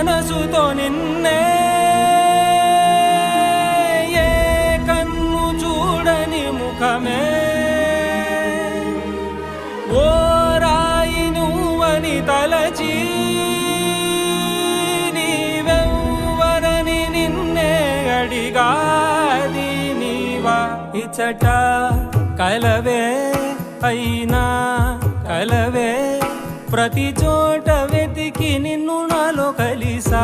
మనసుతో నిన్నే ఏ కన్ను చూడని ముఖమే ఓ రాయి నువ్వని తలచి నీవెవ్వరని నిన్నే అడిగాది నీవా ఇచ్చట కలవే అయినా కలవే ప్రతి చోట వెతికి నిన్ను నాలో కలిసా